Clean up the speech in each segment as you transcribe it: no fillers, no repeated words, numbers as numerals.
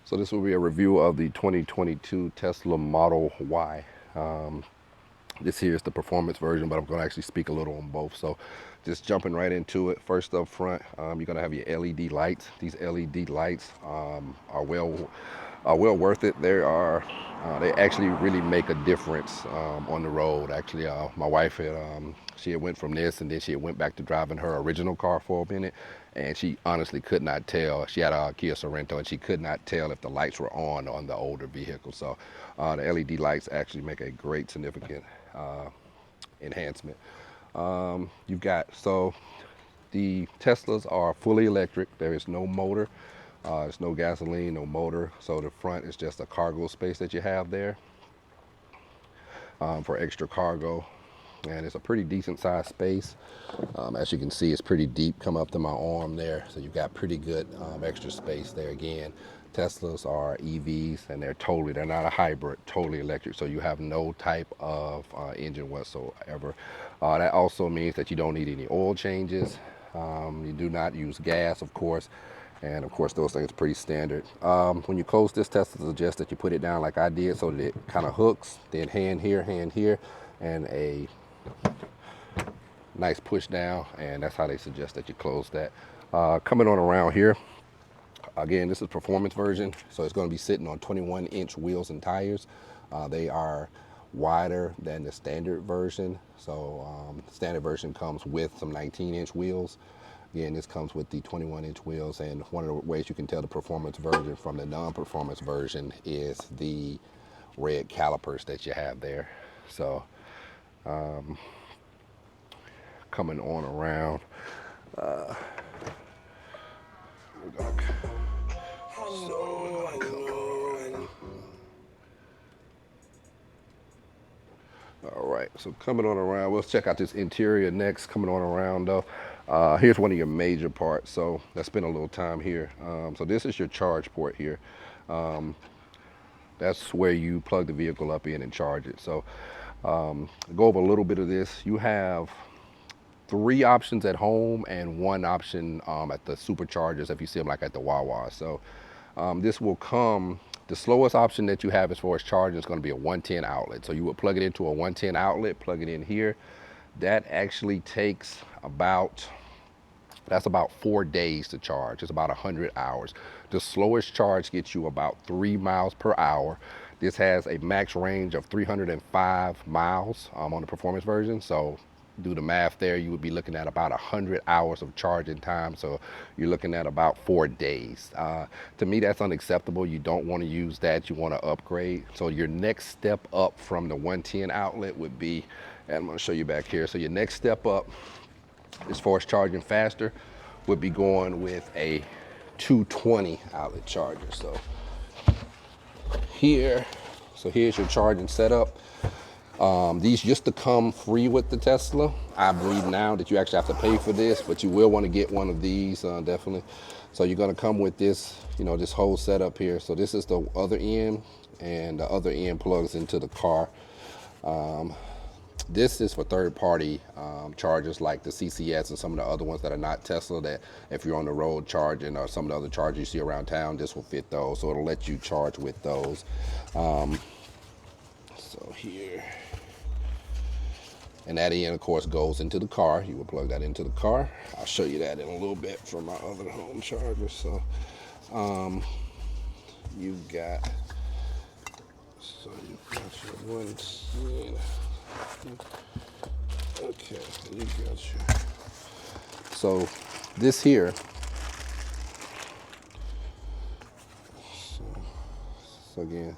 So this will be a review of the 2022 Tesla Model Y. This here is the performance version, but I'm going to actually speak a little on both. So just jumping right into it. First up front, you're going to have your LED lights. These LED lights are well worth it. They actually really make a difference on the road. Actually, my wife she had went from this and then she had went back to driving her original car for a minute, and she honestly could not tell. She had a Kia Sorento and she could not tell if the lights were on the older vehicle. So the LED lights actually make a great significant enhancement. You've got so the Teslas are fully electric. There is no motor. There's no gasoline, no motor. So the front is just a cargo space that you have there for extra cargo. And it's a pretty decent sized space. As you can see, it's pretty deep, come up to my arm there. So you've got pretty good extra space there. Again, Teslas are EVs and they're not a hybrid, totally electric. So you have no type of engine whatsoever. That also means that you don't need any oil changes. You do not use gas, of course. And of course, those things are pretty standard. When you close this, Tesla suggests that you put it down like I did so that it kind of hooks, then hand here, and a nice push down, and that's how they suggest that you close that. Coming on around here, again, this is performance version, so it's going to be sitting on 21-inch wheels and tires. They are wider than the standard version, so the standard version comes with some 19-inch wheels. Again, this comes with the 21-inch wheels, and one of the ways you can tell the performance version from the non-performance version is the red calipers that you have there. So coming on around. All right, so coming on around, let's check out this interior next. Coming on around though, here's one of your major parts. So let's spend a little time here. So this is your charge port here. That's where you plug the vehicle up in and charge it. So go over a little bit of this. You have three options at home and one option at the superchargers if you see them like at the Wawa. So this will come, the slowest option that you have as far as charging is going to be a 110 outlet. So you would plug it into a 110 outlet, plug it in here. That actually takes that's about 4 days to charge. It's about 100 hours. The slowest charge gets you about 3 miles per hour. This has a max range of 305 miles on the performance version. So do the math there, you would be looking at about 100 hours of charging time. So you're looking at about 4 days. To me, that's unacceptable. You don't want to use that. You want to upgrade. So your next step up from the 110 outlet would be, and I'm going to show you back here. So your next step up as far as charging faster would be going with a 220 outlet charger. So here's your charging setup. These used to come free with the Tesla. I believe now that you actually have to pay for this, but you will want to get one of these definitely. So you're going to come with this, this whole setup here. So this is the other end, and the other end plugs into the car. This is for third-party chargers like the CCS and some of the other ones that are not Tesla, that if you're on the road charging or some of the other chargers you see around town, this will fit those. So it'll let you charge with those. So here. And that end, of course, goes into the car. You will plug that into the car. I'll show you that in a little bit from my other home charger. So you've got your 110. Okay, you got your. So this here. So again,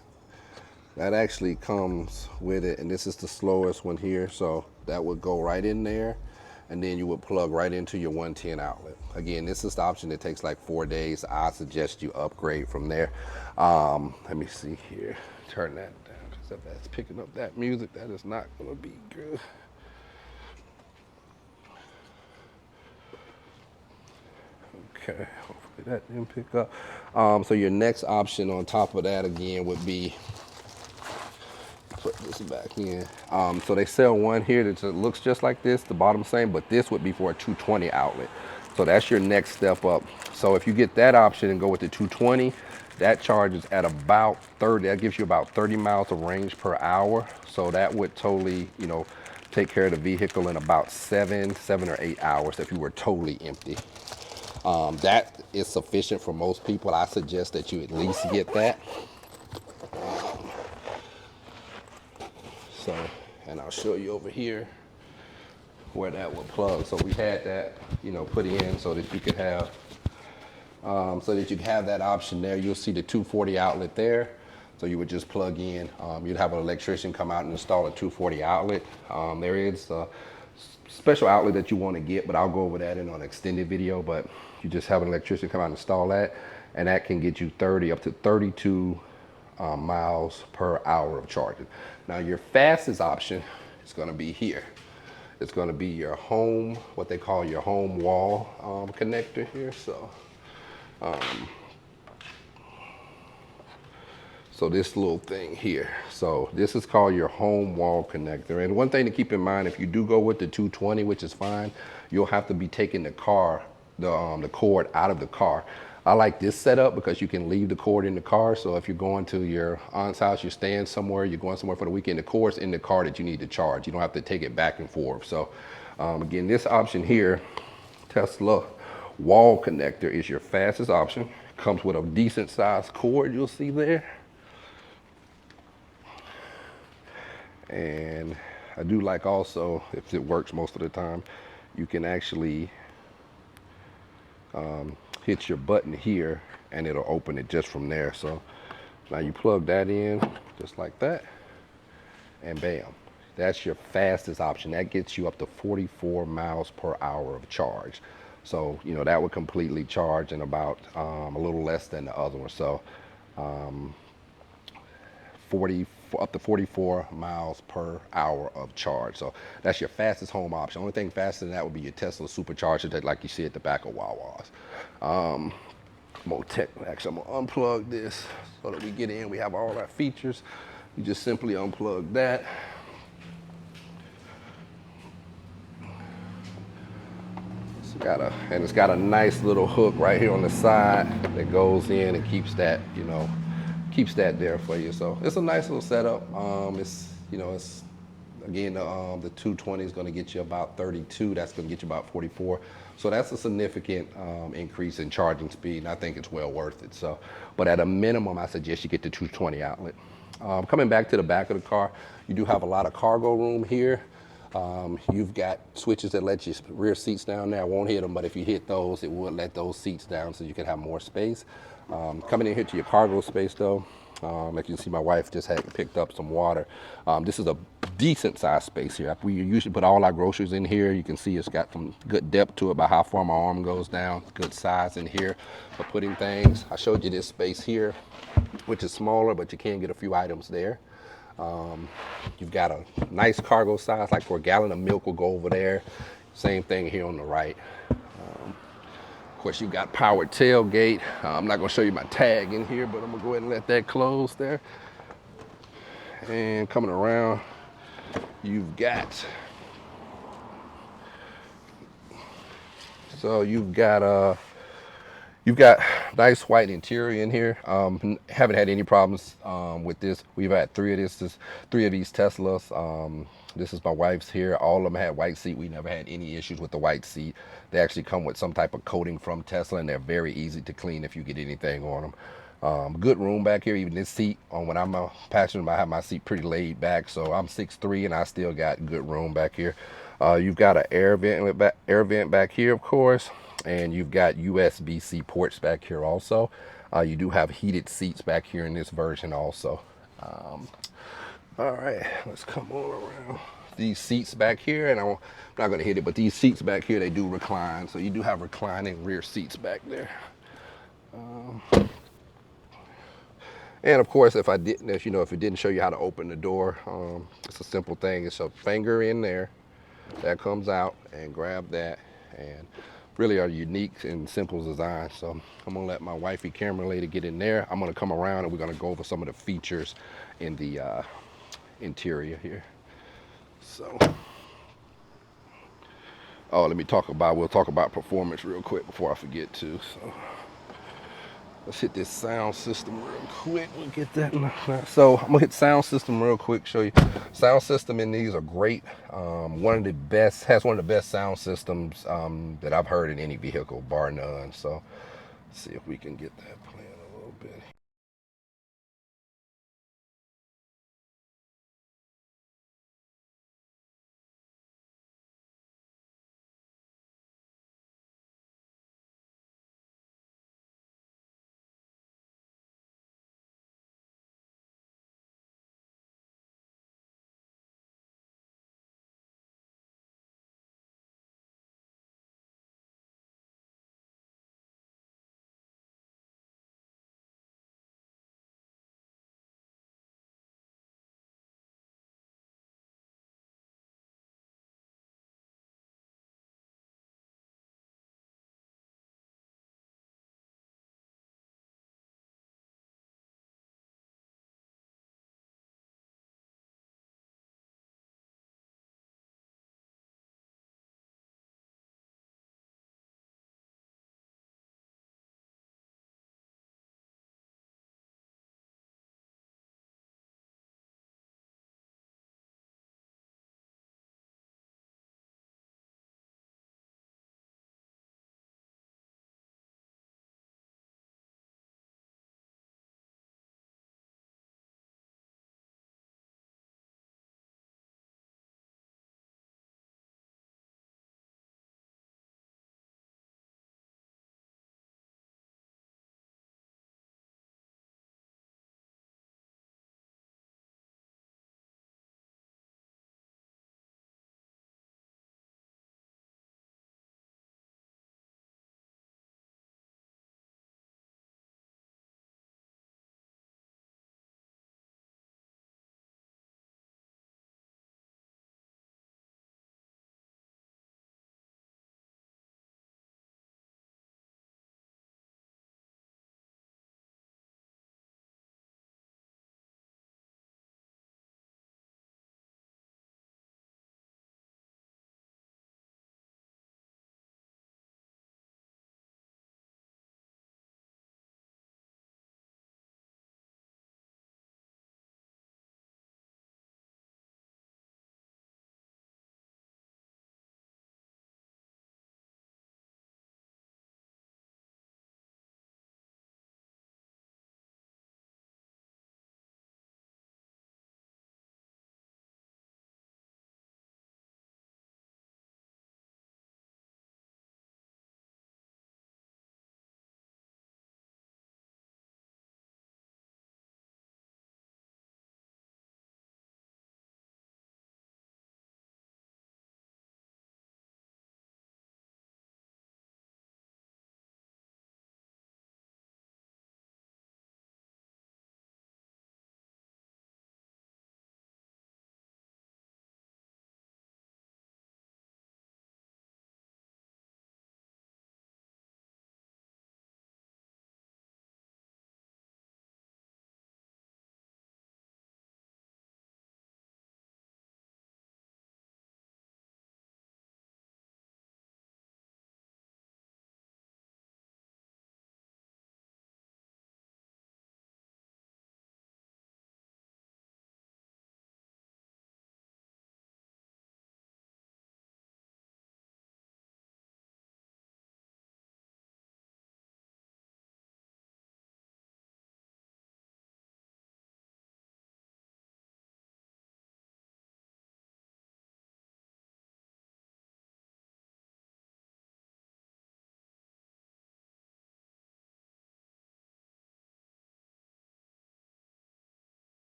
that actually comes with it, and this is the slowest one here. So that would go right in there, and then you would plug right into your 110 outlet. Again, this is the option that takes like 4 days. I suggest you upgrade from there. Let me see here. Turn that down, because if that's picking up that music, that is not going to be good. Okay, hopefully that didn't pick up. So your next option on top of that again would be, put this back in. So they sell one here that looks just like this, the bottom same, but this would be for a 220 outlet. So that's your next step up. So if you get that option and go with the 220, That charges at about 30. That gives you about 30 miles of range per hour. So that would totally, you know, take care of the vehicle in about 7 or 8 hours if you were totally empty. That is sufficient for most people. I suggest that you at least get that. So, and I'll show you over here where that will plug. So we had that, you know, put in so that you could have that option there. You'll see the 240 outlet there. So you would just plug in. You'd have an electrician come out and install a 240 outlet. There is a special outlet that you want to get, but I'll go over that in an extended video. But you just have an electrician come out and install that, and that can get you 30 up to 32 miles per hour of charging. Now your fastest option is going to be here. It's going to be your home, what they call your home wall connector here. So this little thing here. So this is called your home wall connector. And one thing to keep in mind, if you do go with the 220, which is fine, you'll have to be taking the cord out of the car. I like this setup because you can leave the cord in the car. So if you're going to your aunt's house, you're staying somewhere, you're going somewhere for the weekend, the cord's in the car that you need to charge. You don't have to take it back and forth. So again, this option here, Tesla wall connector, is your fastest option. Comes with a decent sized cord, you'll see there. And I do like also, if it works most of the time, you can actually hit your button here and it'll open it just from there. So now you plug that in just like that, and bam, that's your fastest option. That gets you up to 44 miles per hour of charge. So, you know, that would completely charge in about a little less than the other one. So 40 up to 44 miles per hour of charge. So that's your fastest home option. Only thing faster than that would be your Tesla supercharger that, like you see at the back of Wawa's. Actually, I'm gonna unplug this so that we get in. We have all our features. You just simply unplug that. It's got a nice little hook right here on the side that goes in and keeps that, you know, keeps that there for you. So it's a nice little setup. It's again, the 220 is going to get you about 32. That's going to get you about 44. So that's a significant increase in charging speed, and I think it's well worth it. So, but at a minimum, I suggest you get the 220 outlet. Coming back to the back of the car, you do have a lot of cargo room here. You've got switches that let your rear seats down there. I won't hit them, but if you hit those, it would let those seats down so you can have more space. Coming in here to your cargo space though, like you can see, my wife just had picked up some water. This is a decent sized space here. We usually put all our groceries in here. You can see it's got some good depth to it by how far my arm goes down. Good size in here for putting things. I showed you this space here, which is smaller, but you can get a few items there. You've got a nice cargo size, like for a gallon of milk will go over there. Same thing here on the right. Of course, you've got powered tailgate. I'm not gonna show you my tag in here, but I'm gonna go ahead and let that close there. And coming around, you've got nice white interior in here. Haven't had any problems with this. We've had three of these Teslas. This is my wife's here. All of them had white seat. We never had any issues with the white seat. They actually come with some type of coating from Tesla, and they're very easy to clean if you get anything on them. Good room back here. Even this seat, when I'm passionate about, I have my seat pretty laid back. So I'm 6'3", and I still got good room back here. You've got an air vent back here, of course, and you've got USB-C ports back here also. You do have heated seats back here in this version also. All right, let's come on around. These seats back here, and I'm not going to hit it, but these seats back here, they do recline. So you do have reclining rear seats back there. And of course, if it didn't show you how to open the door, it's a simple thing. It's a finger in there that comes out, and grab that, and really are unique and simple design. So I'm gonna let my wifey camera lady get in there. I'm gonna come around and we're gonna go over some of the features in the interior here. So, we'll talk about performance real quick before I forget to. So, Let's hit this sound system real quick. We'll get that knocked out. So I'm gonna hit sound system real quick, show you. Sound system in these are great. One of the best, has one of the best sound systems that I've heard in any vehicle, bar none. So let's see if we can get that playing a little bit.